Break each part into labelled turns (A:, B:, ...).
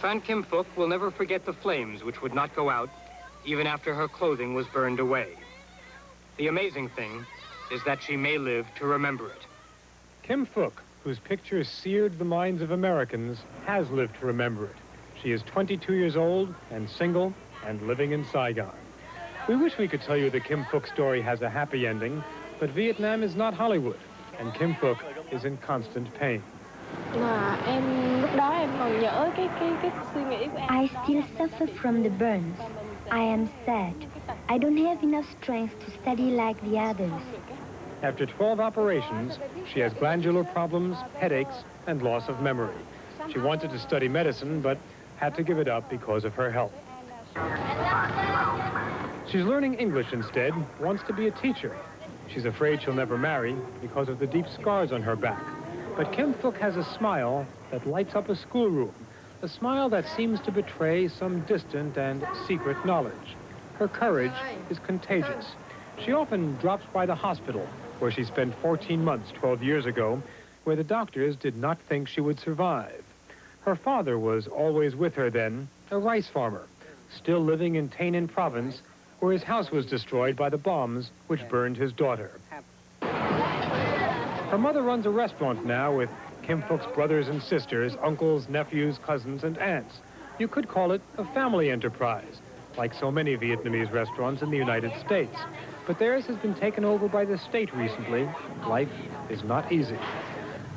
A: Fan Kim Phuc will never forget the flames which would not go out even after her clothing was burned away. The amazing thing is that she may live to remember it.
B: Kim Phuc, whose picture seared the minds of Americans, has lived to remember it. She is 22 years old and single and living in Saigon. We wish we could tell you the Kim Phuc story has a happy ending, but Vietnam is not Hollywood, and Kim Phuc is in constant pain.
C: I still suffer from the burns. I am sad. I don't have enough strength to study like the others.
B: After 12 operations, she has glandular problems, headaches, and loss of memory. She wanted to study medicine, but had to give it up because of her health. She's learning English instead, wants to be a teacher. She's afraid she'll never marry because of the deep scars on her back. But Kim Phuc has a smile that lights up a schoolroom, a smile that seems to betray some distant and secret knowledge. Her courage is contagious. She often drops by the hospital, where she spent 14 months 12 years ago, where the doctors did not think she would survive. Her father was always with her then, a rice farmer, still living in Tay Ninh province, where his house was destroyed by the bombs which burned his daughter. Her mother runs a restaurant now with Kim Phuc's brothers and sisters, uncles, nephews, cousins, and aunts. You could call it a family enterprise, like so many Vietnamese restaurants in the United States. But theirs has been taken over by the state recently. Life is not easy.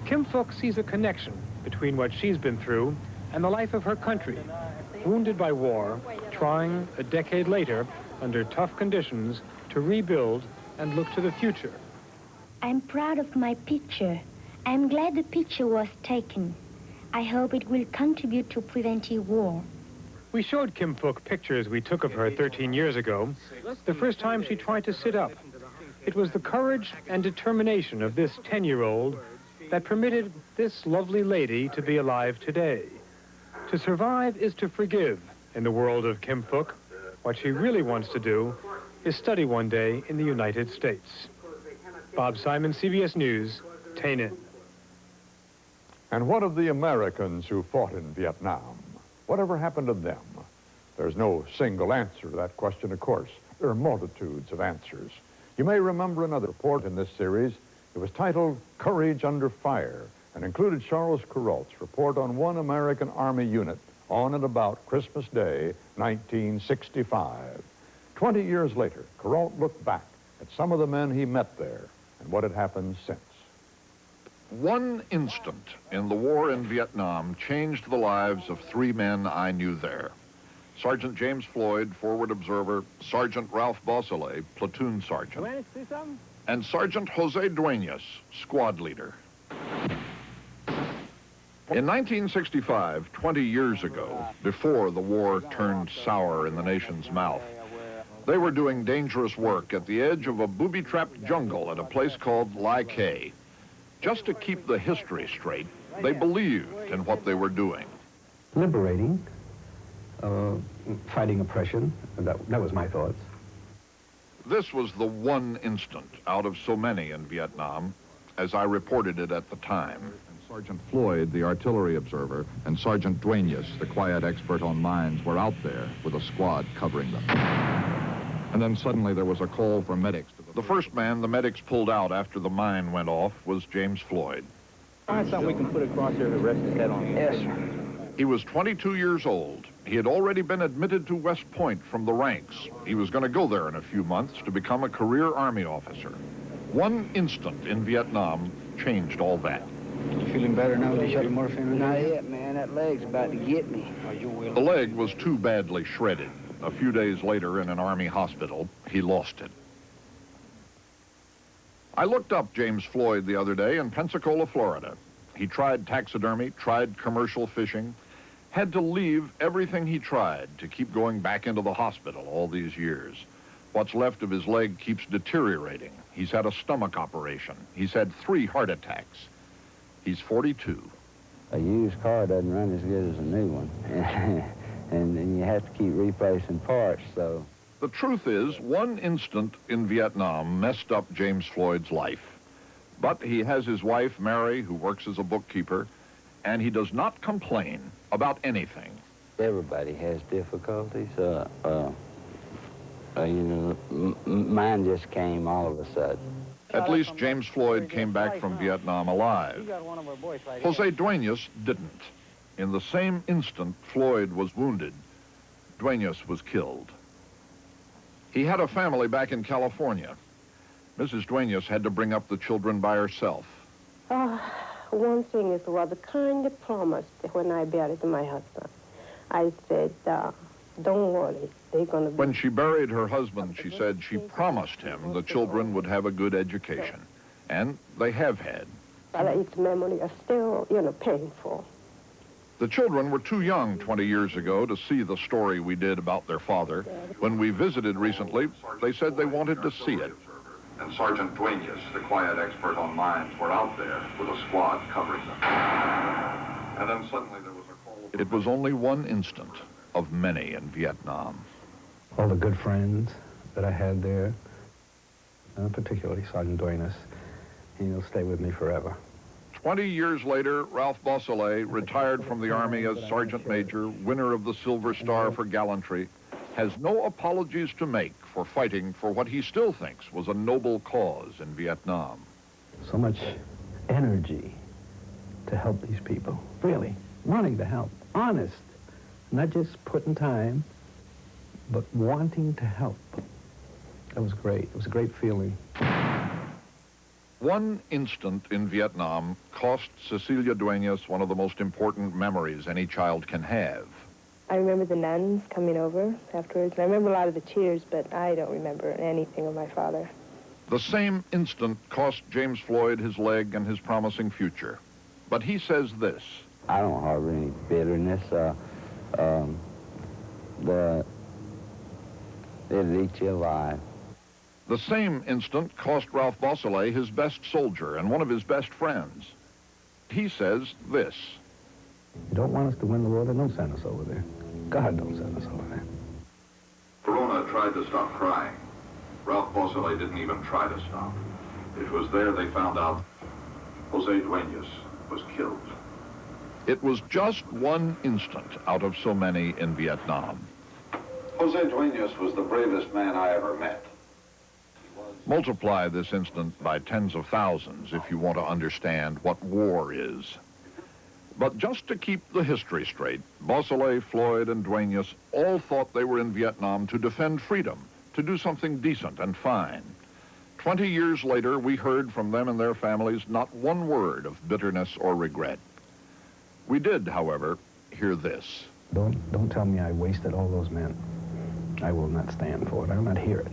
B: Kim Phuc sees a connection between what she's been through and the life of her country, wounded by war, trying a decade later, under tough conditions, to rebuild and look to the future.
C: I'm proud of my picture. I'm glad the picture was taken. I hope it will contribute to preventing war.
B: We showed Kim Phuc pictures we took of her 13 years ago, the first time she tried to sit up. It was the courage and determination of this 10-year-old that permitted this lovely lady to be alive today. To survive is to forgive in the world of Kim Phuc. What she really wants to do is study one day in the United States. Bob Simon, CBS News, Tay Ninh.
D: And what of the Americans who fought in Vietnam? Whatever happened to them? There's no single answer to that question, of course. There are multitudes of answers. You may remember another report in this series. It was titled Courage Under Fire and included Charles Kuralt's report on one American Army unit on and about Christmas Day, 1965. 20 years later, Kuralt looked back at some of the men he met there and what had happened since.
E: One instant in the war in Vietnam changed the lives of three men I knew there. Sergeant James Floyd, forward observer, Sergeant Ralph Beausoleil, platoon sergeant, and Sergeant Jose Duenas, squad leader. In 1965, 20 years ago, before the war turned sour in the nation's mouth, they were doing dangerous work at the edge of a booby-trapped jungle at a place called Lai Khe. Just to keep the history straight, they believed in what they were doing.
F: Liberating, fighting oppression, that was my thoughts.
E: This was the one instant out of so many in Vietnam, as I reported it at the time. And Sergeant Floyd, the artillery observer, and Sergeant Duenas, the quiet expert on mines, were out there with a squad covering them. And then suddenly there was a call for medics. The first man the medics pulled out after the mine went off was James Floyd.
G: Find something we can put across here to rest his head on. Yes, sir.
E: He was 22 years old. He had already been admitted to West Point from the ranks. He was going to go there in a few months to become a career Army officer. One instant in Vietnam changed all that.
G: You feeling better now with the shot of morphine? Not yet, man. That leg's about to get me.
E: The leg was too badly shredded. A few days later, in an Army hospital, he lost it. I looked up James Floyd the other day in Pensacola, Florida. He tried taxidermy, tried commercial fishing, had to leave everything he tried to keep going back into the hospital all these years. What's left of his leg keeps deteriorating. He's had a stomach operation. He's had 3 heart attacks. He's 42.
H: A used car doesn't run as good as a new one. and you have to keep replacing parts, so.
E: The truth is, one instant in Vietnam messed up James Floyd's life. But he has his wife, Mary, who works as a bookkeeper, and he does not complain about anything.
H: Everybody has difficulties. Mine just came all of a sudden.
E: At least James Floyd came back from Vietnam alive. Jose Duenas didn't. In the same instant Floyd was wounded, Duenas was killed. He had a family back in California. Mrs. Duenas had to bring up the children by herself.
I: One thing is, was a kind of promise when I buried my husband. I said, don't worry, they're going to be...
E: When she buried her husband, she said she promised him the children would have a good education. And they have had.
I: But its memory is still, painful.
E: The children were too young 20 years ago to see the story we did about their father. When we visited recently, they said they wanted to see it.
J: And Sergeant Duenas, the quiet expert on mines, were out there with a squad covering them. And then suddenly there was a call...
E: It was only one instant of many in Vietnam.
F: All the good friends that I had there, particularly Sergeant Duenas, he'll stay with me forever.
E: 20 years later, Ralph Beausoleil, retired from the Army as Sergeant Major, winner of the Silver Star for gallantry, has no apologies to make for fighting for what he still thinks was a noble cause in Vietnam.
F: So much energy to help these people, really, wanting to help, honest, not just putting time, but wanting to help. That was great. It was a great feeling.
E: One instant in Vietnam cost Cecilia Duenas one of the most important memories any child can have.
I: I remember the nuns coming over afterwards. And I remember a lot of the cheers, but I don't remember anything of my father.
E: The same instant cost James Floyd his leg and his promising future. But he says this.
H: I don't harbor any bitterness. It'll eat you alive.
E: The same instant cost Ralph Beausoleil his best soldier and one of his best friends. He says this.
F: You don't want us to win the war, then don't send us over there. God, don't send us over there.
J: Verona tried to stop crying. Ralph Beausoleil didn't even try to stop. It was there they found out Jose Duenas was killed.
E: It was just one instant out of so many in Vietnam.
J: Jose Duenas was the bravest man I ever met.
E: Multiply this instant by tens of thousands if you want to understand what war is. But just to keep the history straight, Beausoleil, Floyd, and Duenas all thought they were in Vietnam to defend freedom, to do something decent and fine. 20 years later, we heard from them and their families not one word of bitterness or regret. We did, however, hear this.
F: Don't tell me I wasted all those men. I will not stand for it. I will not hear it.